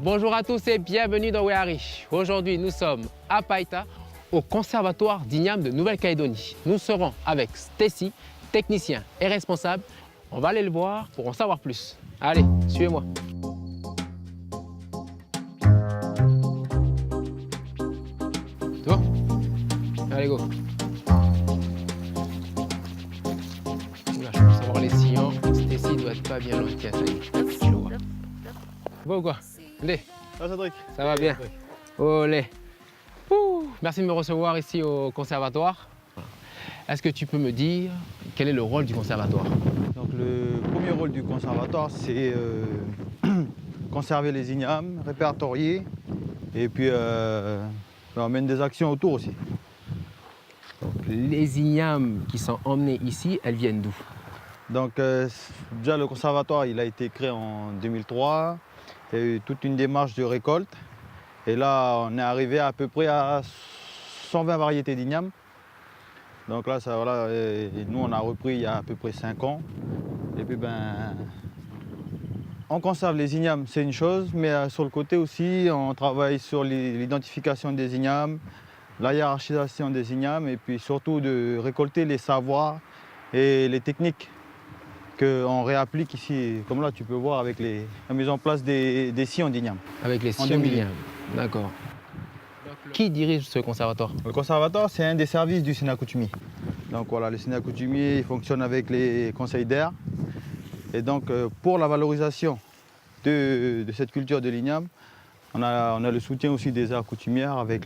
Bonjour à tous et bienvenue dans Wehari. Aujourd'hui, nous sommes à Païta, au Conservatoire d'Igname de Nouvelle-Calédonie. Nous serons avec Stacy, technicien et responsable. On va aller le voir pour en savoir plus. Allez, suivez-moi. Tu vois? Allez, go. Oula, je peux savoir les sillons. Stacy doit être pas bien loin. Tiens, ça y est, je le vois. Bon ou quoi? Allez. Ah, Cédric. Ça va bien. Olé. Ouh, merci de me recevoir ici au conservatoire. Est-ce que tu peux me dire quel est le rôle du conservatoire? Donc le premier rôle du conservatoire, c'est conserver les ignames, répertorier et puis on mène des actions autour aussi. Donc, les ignames qui sont emmenés ici, elles viennent d'où? Donc déjà le conservatoire, il a été créé en 2003. Il y a eu toute une démarche de récolte. Et là, on est arrivé à peu près à 120 variétés d'ignames. Donc là, ça, voilà, et nous, on a repris il y a à peu près 5 ans. Et puis, on conserve les ignames, c'est une chose, mais sur le côté aussi, on travaille sur l'identification des ignames, la hiérarchisation des ignames, et puis surtout de récolter les savoirs et les techniques qu'on réapplique ici. Comme là, tu peux voir avec la mise en place des sillons d'ignames. Avec les sillons d'ignames, d'accord. Qui dirige ce conservatoire? Le conservatoire, c'est un des services du Sénat coutumier. Donc voilà, le Sénat coutumier il fonctionne avec les conseils d'air. Et donc pour la valorisation de cette culture de l'igname, on a le soutien aussi des arts coutumières avec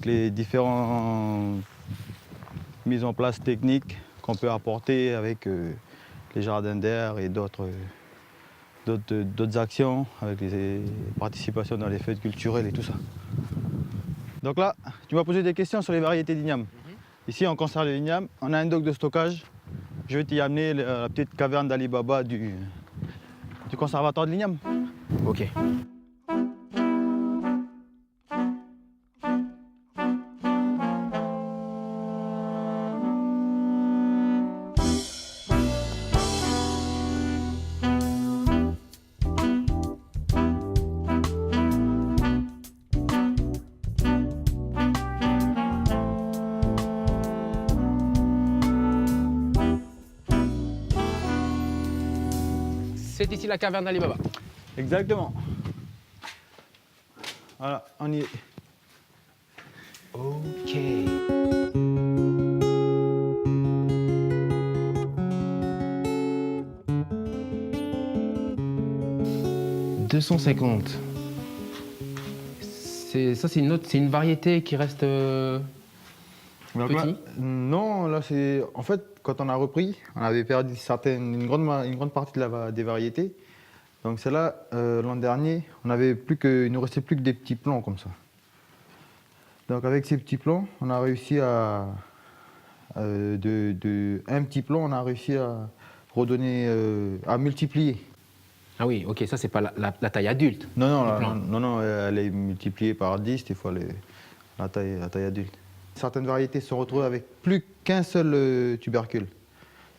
les différentes mises en place techniques qu'on peut apporter avec les jardins d'air et d'autres actions, avec les participations dans les fêtes culturelles et tout ça. Donc là, tu m'as posé des questions sur les variétés d'igname. Ici, on conserve les ignames, on a un dock de stockage. Je vais t'y amener la petite caverne d'Ali Baba du conservatoire de l'igname. Ok. C'est ici la caverne d'Ali Baba. Exactement. Voilà, on y est. Ok. « 250. » C'est une variété qui reste Donc là, petit. non, là c'est. En fait, quand on a repris, on avait perdu une grande partie des variétés. Donc c'est là, l'an dernier, il nous restait plus que des petits plants comme ça. Donc avec ces petits plants, on a réussi à un petit plant, on a réussi à redonner, à multiplier. Ah oui, ok, ça c'est pas la taille adulte. Non, elle est multipliée par 10 des fois la taille adulte. Certaines variétés se sont retrouvées avec plus qu'un seul tubercule.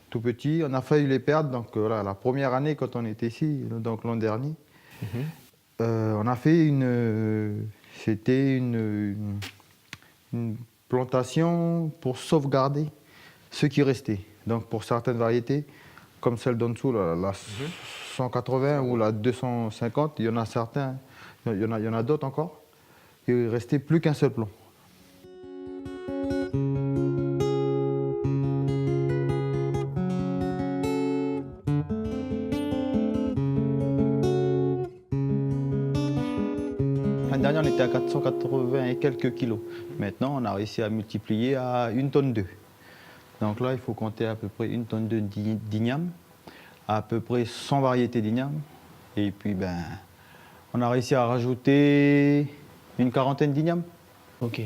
Tout petit, on a failli les perdre. Donc voilà, la première année quand on était ici, donc l'an dernier, on a fait une plantation pour sauvegarder ce qui restait. Donc pour certaines variétés, comme celle d'en dessous, la 180 ou la 250, il y en a certains, il y en a d'autres encore, il ne restait plus qu'un seul plant. L'année dernière, on était à 480 et quelques kilos. Maintenant, on a réussi à multiplier à 1,2 tonne. Donc là, il faut compter à peu près 1,2 tonne d'igname, à peu près 100 variétés d'igname. Et puis, on a réussi à rajouter une quarantaine d'ignames. Ok.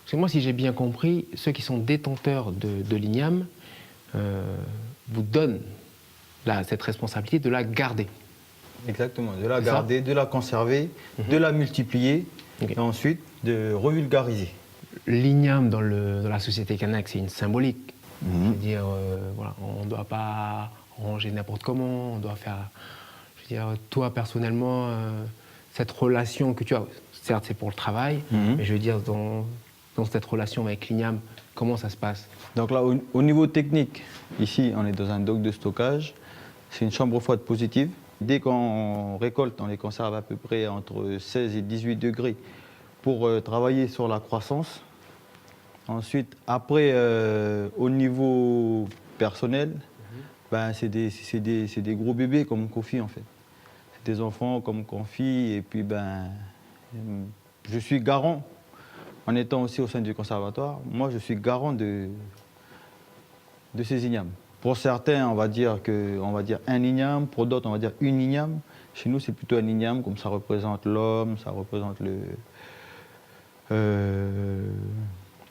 Parce que moi, si j'ai bien compris, ceux qui sont détenteurs de l'igname vous donnent cette responsabilité de la garder. Exactement, de la garder, de la conserver, de la multiplier et ensuite de revulgariser. L'igname dans la société kanak, c'est une symbolique. Je veux dire, voilà, on ne doit pas ranger n'importe comment, on doit faire Je veux dire, toi, personnellement, cette relation que tu as, certes, c'est pour le travail, mais je veux dire, dans cette relation avec l'igname, comment ça se passe? Donc là, au niveau technique, ici, on est dans un dock de stockage. C'est une chambre froide positive. Dès qu'on récolte, on les conserve à peu près entre 16 et 18 degrés pour travailler sur la croissance. Ensuite, après, au niveau personnel, ben, c'est des gros bébés comme Kofi en fait. C'est des enfants comme Kofi et puis ben, je suis garant, en étant aussi au sein du conservatoire, moi je suis garant de ces ignames. Pour certains, on va dire un igname, pour d'autres, on va dire une igname. Chez nous, c'est plutôt un igname, comme ça représente l'homme, ça représente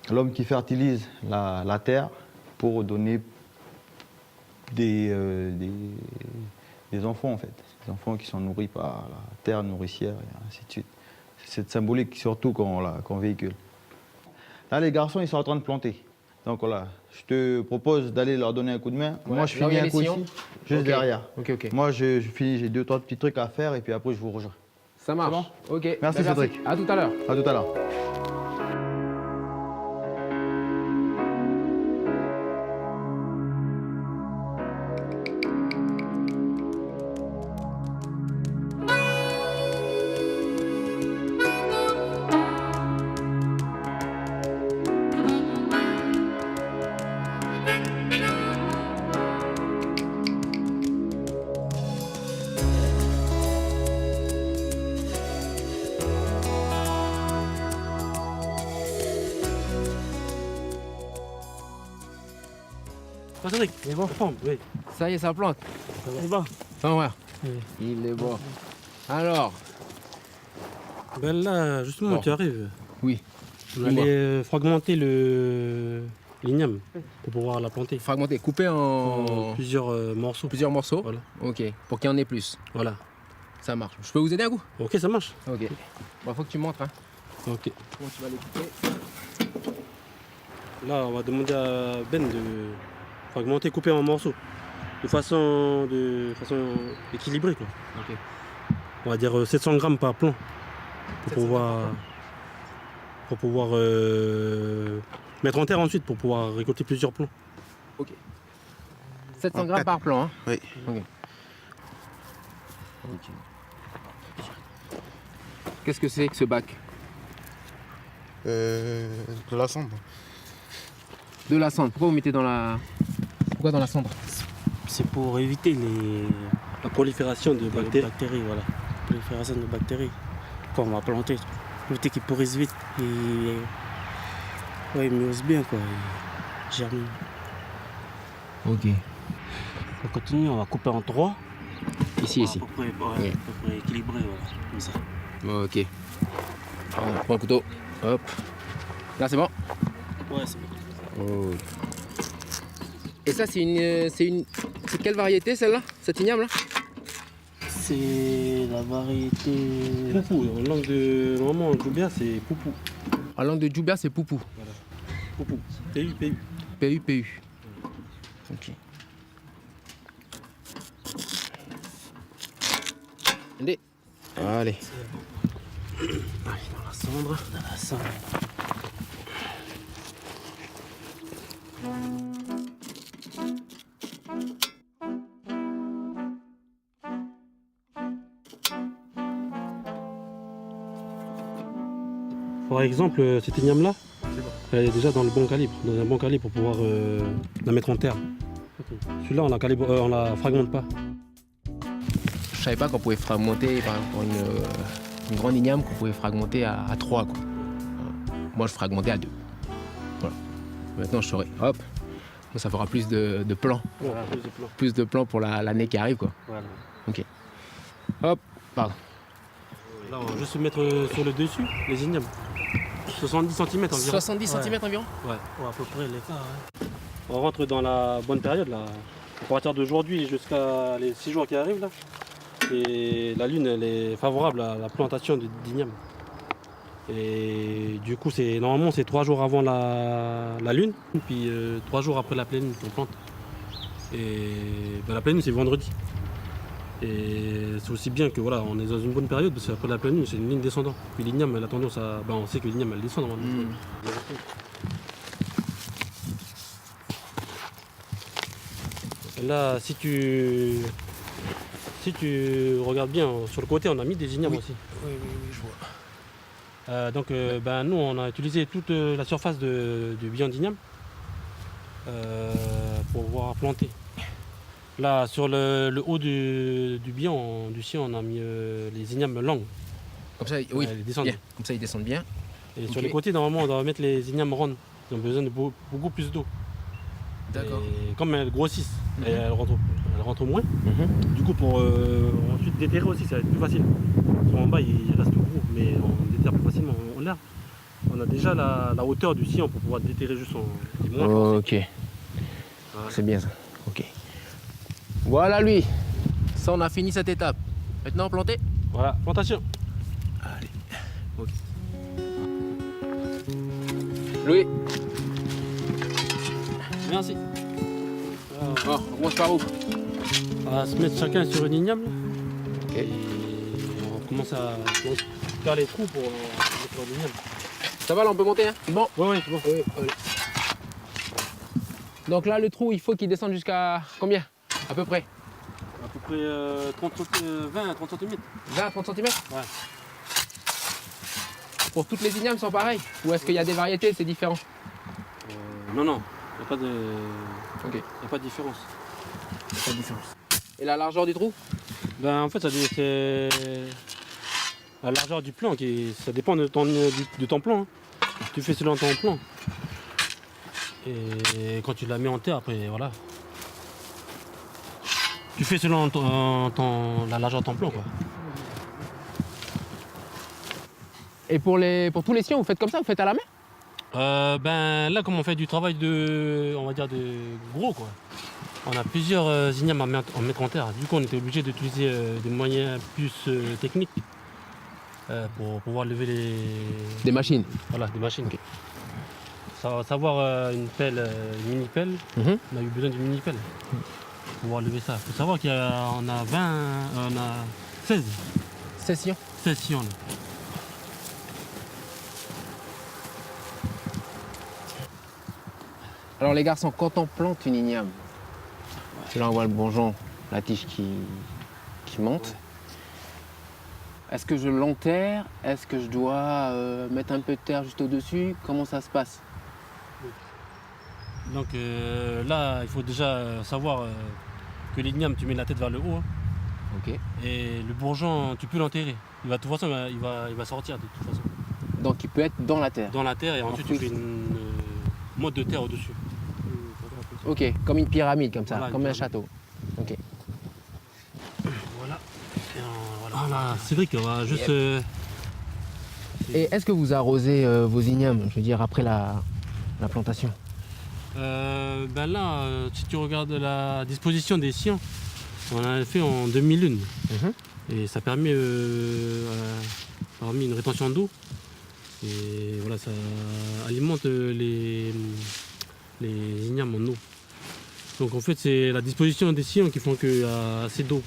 l'homme qui fertilise la terre pour donner des enfants, en fait. Des enfants qui sont nourris par la terre nourricière, et ainsi de suite. C'est cette symbolique surtout qu'on véhicule. Là, les garçons, ils sont en train de planter. Donc voilà, je te propose d'aller leur donner un coup de main. Ouais, moi, je finis un coup ici, juste derrière. Ok. Moi, je finis, j'ai 2-3 petits trucs à faire et puis après, je vous rejoins. Ça marche. Bon Ok. Merci, Cédric. À tout à l'heure. À tout à l'heure. Cédric, Il est bon. oui. Ça y est, ça plante. C'est bon. Enfin, ouais. Oui. Il est bon. Alors, Ben là, justement, Bon. tu arrives. oui, On allait fragmenter l'igname pour pouvoir la planter fragmenté, coupé en en plusieurs morceaux. plusieurs morceaux. Voilà. Ok, pour qu'il y en ait plus. Voilà. Ça marche. Je peux vous aider un coup? Ok, ça marche. Ok. Bon, faut que tu montres, hein. Ok. Comment tu vas les couper? Là, on va demander à Ben de fragmenter, couper en morceaux. De façon équilibrée, quoi. Ok. On va dire 700 grammes par plomb pour 700 pouvoir mettre en terre ensuite pour pouvoir récolter plusieurs plombs. 700 grammes par plan, hein. Oui. Ok. Qu'est-ce que c'est que ce bac? De la cendre. De la cendre. Pourquoi vous mettez dans la... Pourquoi dans la cendre? C'est pour éviter la prolifération de bactéries, voilà. Prolifération de bactéries. Quand on va planter, éviter qu'ils pourrissent vite. Et ouais, ils mûrissent bien, quoi. Ils germinent. Ok. On continue, on va couper en 3. Ici. À peu près équilibré, voilà. Comme ça. Ok. On prend le couteau. Hop. Là, c'est bon? Ouais, c'est bon. Oh. Et ça, c'est quelle variété celle-là? Cette igname là? C'est la variété. Poupou. En langue de. Normalement, en Djoubia, c'est Poupou. En langue de Djoubia, c'est Poupou. Poupou. PU. PU. Ok. Allez. Allez. Allez, dans la cendre. Par exemple, cette igname-là, elle est déjà dans le bon calibre, dans un bon calibre pour pouvoir la mettre en terre. Celui-là, on la fragmente pas. Je savais pas qu'on pouvait fragmenter, par exemple, une grande igname qu'on pouvait fragmenter à 3. Quoi. Moi, je fragmentais à 2. Voilà. Maintenant, je saurai. Hop. Moi, ça fera plus de plans. Voilà, plus de plans. Plus de plans pour l'année qui arrive. Quoi. Voilà. Ok. Hop. Pardon. Là, on va juste se mettre sur le dessus, les ignames. 70 cm environ. 70 cm environ? Ouais, à peu près l'écart. Ouais. On rentre dans la bonne période là. À partir d'aujourd'hui jusqu'à les 6 jours qui arrivent là. Et la lune elle est favorable à la plantation d'igname. Et du coup normalement c'est 3 jours avant la lune, puis 3 jours après la pleine lune qu'on plante. Et ben, la pleine lune c'est vendredi. Et c'est aussi bien que voilà, on est dans une bonne période, parce qu'après la pleine lune, c'est une ligne descendante. Puis l'igname, elle a tendance à. On sait que l'igname, elle descend normalement. Et là, si tu regardes bien, sur le côté, on a mis des ignames aussi. Oui, je vois. Donc, nous, on a utilisé toute la surface du bilan d'igname pour pouvoir planter. Là, sur le haut du bilan, du sien, on a mis les ignames longues. Comme ça, oui, ils descendent. bien. Comme ça, ils descendent bien. Et sur les côtés, normalement, on doit mettre les ignames rondes. Ils ont besoin de beaucoup plus d'eau. D'accord. Et comme elles grossissent, et elles rentrent moins. Du coup, pour ensuite déterrer aussi, ça va être plus facile. Parce qu'en bas, il reste gros, mais on déterre plus facilement en l'air. On a déjà la hauteur du sillon pour pouvoir déterrer juste en moins. Ok. C'est bien ça. Ok. Voilà lui. Ça, on a fini cette étape. Maintenant, planter. Voilà, plantation. Allez. Ok. Louis. Merci. Oh, on commence par où? On va se mettre chacun sur une igname. Là. Ok. Et on commence à faire les trous pour mettre l'igname. Ça va là, on peut monter, hein? C'est bon? Ouais, c'est bon. Oui, allez. Donc là, le trou, il faut qu'il descende jusqu'à combien? À peu près? À peu près 20 à 30 cm. 20 à 30 cm? Ouais. Pour toutes les ignames sont pareilles? Ou est-ce qu'il y a des variétés, c'est différent? Non, il n'y a pas de. Ok. Y a pas de différence. Pas de différence. Et la largeur du trou? En fait, c'est la largeur du plan ça dépend de ton plan. Hein. Tu fais selon ton plan. Et quand tu la mets en terre, après, voilà. Tu fais selon la largeur de ton plan, quoi. Et pour tous les sillons, vous faites comme ça? Vous faites à la main? Là, comme on fait du travail de gros, quoi. On a plusieurs ignames à mettre en terre. Du coup, on était obligé d'utiliser des moyens plus techniques pour pouvoir lever Des machines. Voilà, des machines. Okay. Savoir une pelle, une mini-pelle, on a eu besoin d'une mini-pelle pour pouvoir lever ça. Il faut savoir qu'on a 16. 16 sillons? 16 sillons. Là. Alors les garçons, quand on plante une igname, là on voit le bourgeon, la tige qui monte. Ouais. Est-ce que je l'enterre? Est-ce que je dois mettre un peu de terre juste au-dessus? Comment ça se passe? Donc là, il faut déjà savoir que l'igname, tu mets la tête vers le haut. Hein. Ok. Et le bourgeon, tu peux l'enterrer. De toute façon, il va sortir de toute façon. Donc il peut être dans la terre? Dans la terre et ensuite tu fais une motte de terre au-dessus. Ok, comme une pyramide comme ça, voilà, comme un château. Ok. Voilà. Voilà, Cédric, on va juste... Et est-ce que vous arrosez vos ignames, je veux dire, après la plantation? Là, si tu regardes la disposition des sillons, on a fait en demi-lune. Et ça permet une rétention d'eau. Et voilà, ça alimente les ignames en eau. Donc en fait, c'est la disposition des sillons qui font qu'il y a assez d'eau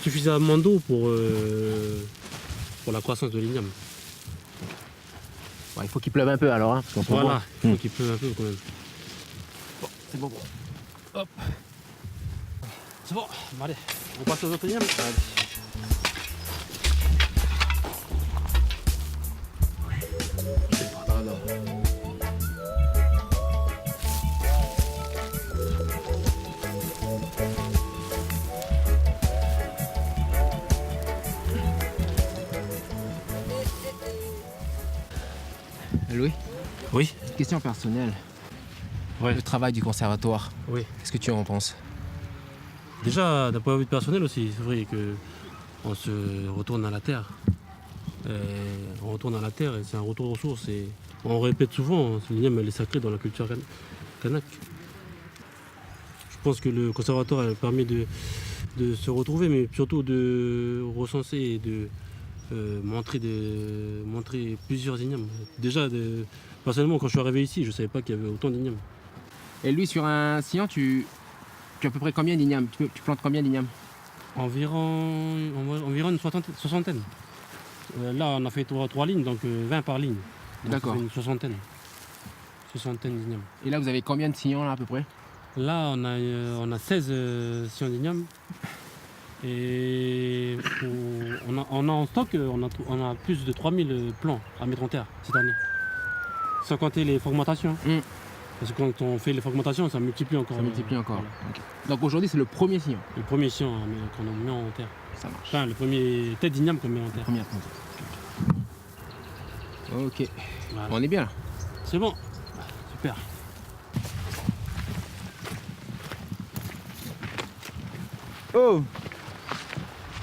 suffisamment d'eau pour la croissance de l'igname. Ouais, il faut qu'il pleuve un peu alors. Hein, voilà, il faut qu'il pleuve un peu quand même. Bon, c'est bon. Hop. C'est bon, allez, on passe aux autres ignames. Louis? Oui. Question personnelle. Ouais. Le travail du conservatoire. Oui. Qu'est-ce que tu en penses? Déjà, d'un point de vue personnel aussi, c'est vrai qu'on se retourne à la terre. On retourne à la terre et c'est un retour aux sources. Et on répète souvent, l'igname est sacré dans la culture kanak. Je pense que le conservatoire permet de se retrouver, mais surtout de recenser et de montrer plusieurs ignames. Déjà, personnellement, quand je suis arrivé ici, je ne savais pas qu'il y avait autant d'ignames. Et lui, sur un sillon, tu as à peu près combien d'ignames? Tu plantes combien d'ignames? Environ une soixantaine. Là, on a fait trois lignes, donc 20 par ligne. Donc, D'accord. ça fait une soixantaine. D'igname. Et là, vous avez combien de sillons là à peu près? Là, on a 16 sillons d'igname. Et on a en stock, on a plus de 3000 plants à mettre en terre cette année. Sans compter les fragmentations. Parce que quand on fait les fragmentations, ça multiplie encore. Ça multiplie encore. Voilà. Ok. Donc aujourd'hui, c'est le premier sillon. Le premier sillon qu'on met en terre. Ça marche. Enfin, le premier tête d'igname qu'on met en terre. Première plante. Ok. Voilà. On est bien là. C'est bon. Super. Oh,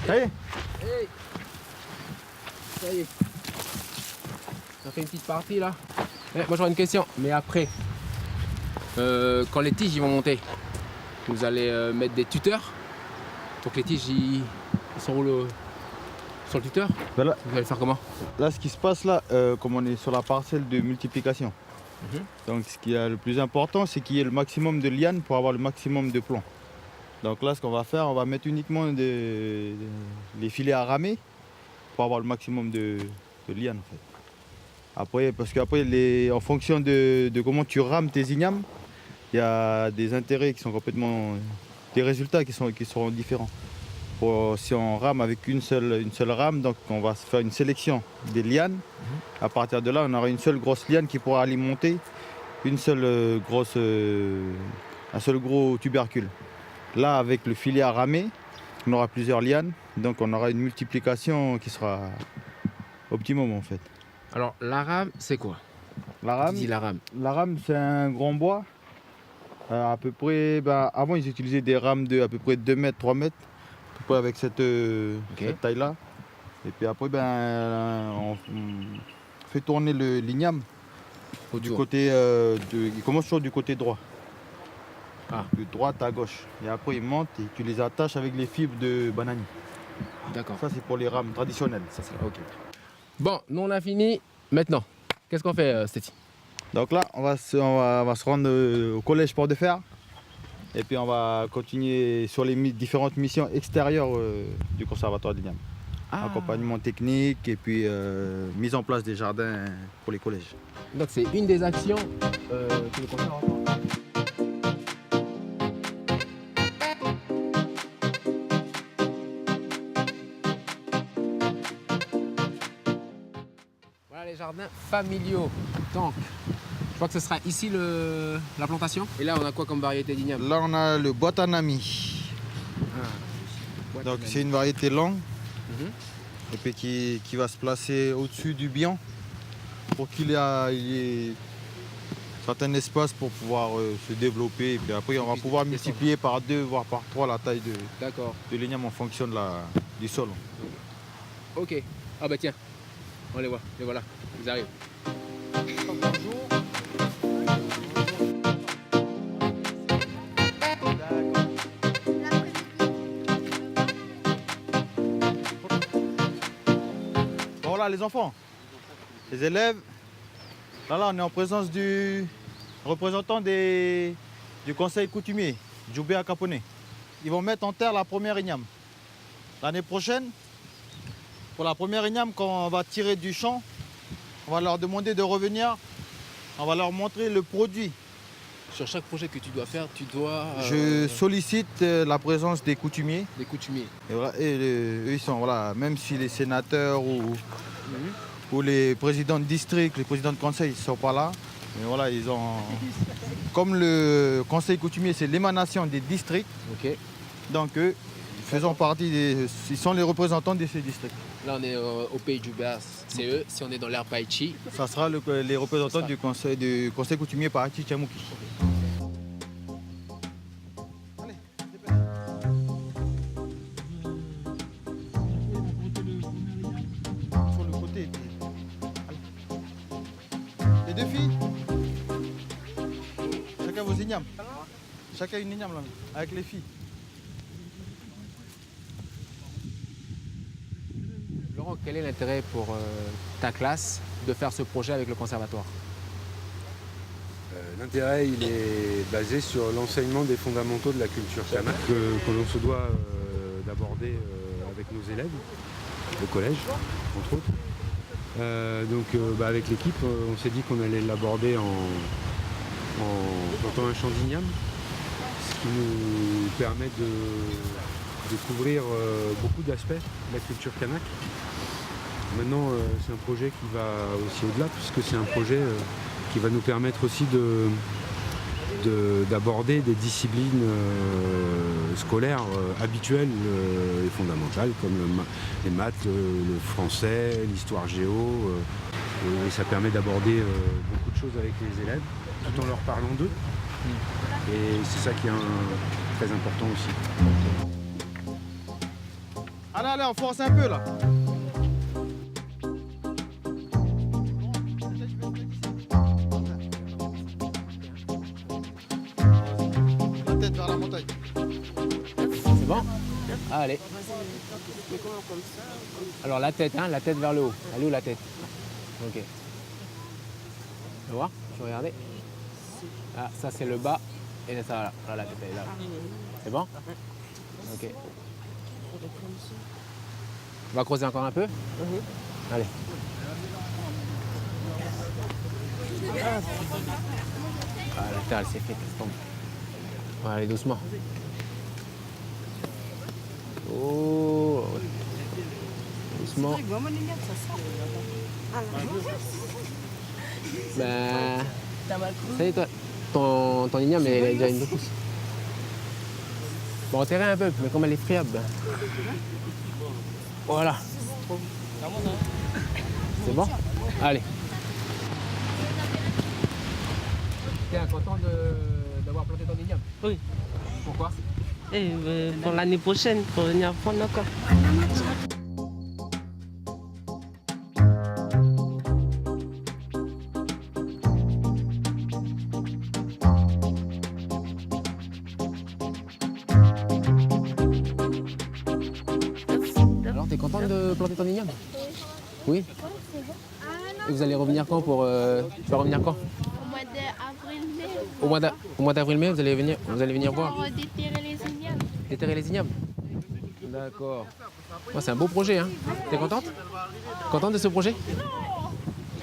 ça y est. Hey. Ça y est. On a fait une petite partie là. Moi j'aurais une question, mais après, quand les tiges ils vont monter, vous allez mettre des tuteurs. Donc les tiges ils sont où sur le tuteur. Ben là, Vous allez faire comment? là, ce qui se passe là, comme on est sur la parcelle de multiplication. Donc ce qui est le plus important, c'est qu'il y ait le maximum de lianes pour avoir le maximum de plomb. Donc là, ce qu'on va faire, on va mettre uniquement les filets à ramer pour avoir le maximum de lianes en fait. Après, parce qu'après, en fonction de comment tu rames tes ignames, il y a des intérêts qui sont complètement, des résultats qui seront différents. Si on rame avec une seule rame, donc on va faire une sélection des lianes. À partir de là, on aura une seule grosse liane qui pourra alimenter un seul gros tubercule. Là, avec le filet à ramer, on aura plusieurs lianes, donc on aura une multiplication qui sera optimum en fait. Alors la rame, c'est quoi? La rame, Tu dis la rame. c'est un grand bois. À peu près, avant ils utilisaient des rames de à peu près 2 mètres, 3 mètres, à peu près avec cette taille-là. Et puis après, on fait tourner l'igname du côté, il commence toujours du côté droit. De droite à gauche. Et après, ils montent et tu les attaches avec les fibres de bananier. D'accord. Ça, c'est pour les rames traditionnelles. Ça, c'est ok. Bon, nous on a fini. Maintenant, qu'est-ce qu'on fait, Stéty? Donc là, on va se rendre au collège Port de Fer. Et puis on va continuer sur les différentes missions extérieures du conservatoire d'Igname. Accompagnement technique et puis mise en place des jardins pour les collèges. Donc c'est une des actions que le conservatoire. Voilà les jardins familiaux. Donc, je crois que ce sera ici la plantation. Et là, on a quoi comme variété d'igname? Là, on a le Botanami. Donc c'est une variété longue et puis qui va se placer au-dessus du bian pour qu'il y ait certain espace pour pouvoir se développer. Et puis après, on va pouvoir multiplier par 2 voire par 3 la taille de l'igname en fonction du sol. Ok. Ah bah tiens, on les voit. Les voilà, ils arrivent. Bonjour. Voilà les enfants, les élèves. Là, on est en présence du représentant du conseil coutumier, Djoubé Akapone. Ils vont mettre en terre la première igname. L'année prochaine, pour la première igname, quand on va tirer du champ, on va leur demander de revenir, on va leur montrer le produit. Sur chaque projet que tu dois faire, tu dois... Je sollicite la présence des coutumiers. Des coutumiers. Et voilà, eux, ils sont, voilà, même si les sénateurs ou les présidents de district, les présidents de conseil ne sont pas là, mais voilà, ils ont... Comme le conseil coutumier, c'est l'émanation des districts, donc eux, faisant partie ils sont les représentants de ces districts. Là, on est au pays du Bas, c'est eux. Si on est dans l'air Païchi, ça sera les représentants du conseil coutumier Païchi Tchamouki. Allez, sur le côté. Allez. Les 2 filles, chacun vos ignames. Chacun une igname là, avec les filles. Laurent, quel est l'intérêt pour ta classe de faire ce projet avec le conservatoire? L'intérêt, il est basé sur l'enseignement des fondamentaux de la culture chamane, que l'on se doit l'aborder avec nos élèves, au collège, entre autres. Avec l'équipe, on s'est dit qu'on allait l'aborder en plantant un champ d'igname, ce qui nous permet de couvrir beaucoup d'aspects de la culture kanak. Maintenant, c'est un projet qui va aussi au-delà, puisque c'est un projet qui va nous permettre aussi d'aborder des disciplines scolaires habituelles et fondamentales, comme les maths, le français, l'histoire géo. Et ça permet d'aborder beaucoup de choses avec les élèves, tout en leur parlant d'eux. Et c'est ça qui est très important aussi. Allez, on force un peu là. La tête vers la montagne. C'est bon? Allez. Alors la tête vers le haut. Elle est où la tête? Ok. Tu vas voir? Je vais regarder. Ah, ça c'est le bas. Et ça, voilà, la tête elle est là. C'est bon? Ok. On va creuser encore un peu? Allez. Ah, la terre elle s'est faite, elle tombe. On va aller doucement. Oh, doucement. Ben, ça y est, toi, ton igname, elle est déjà une pousse. Bon, enterrer un peu, mais comme elle est friable. Ben. Voilà. C'est bon? Allez. T'es content d'avoir planté ton igname? Oui. Pourquoi? Pour l'année prochaine, pour venir prendre encore. Alors, t'es contente de planter ton igname? Oui. Et vous allez revenir quand pour... Tu vas revenir quand? Au mois d'avril-mai. Au mois d'avril-mai, vous allez venir voir? Pour déterrer les ignames. Déterrer les ignames? D'accord. Oh, c'est un beau projet, hein? T'es contente? Contente de ce projet?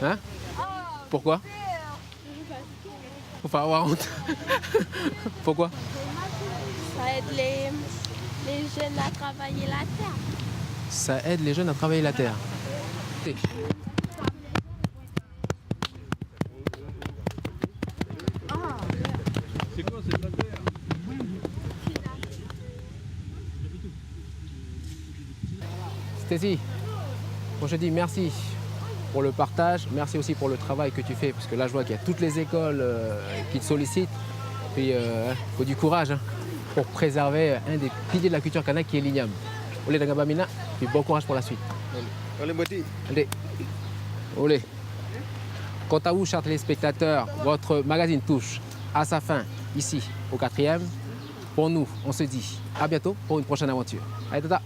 Hein? Pourquoi? Faut pas avoir honte. Pourquoi? Ça aide les jeunes à travailler la terre. Ça aide les jeunes à travailler la terre. C'est quoi cette terre? Stécie, moi je dis merci pour le partage, merci aussi pour le travail que tu fais, parce que là je vois qu'il y a toutes les écoles qui te sollicitent. Puis il faut du courage pour préserver un des piliers de la culture kanak qui est l'igname. Olé Dagabamina, puis bon courage pour la suite. Allez. Olé. Quant à vous, chers téléspectateurs, votre magazine touche à sa fin ici au 4e. Pour nous, on se dit à bientôt pour une prochaine aventure. Allez, tata.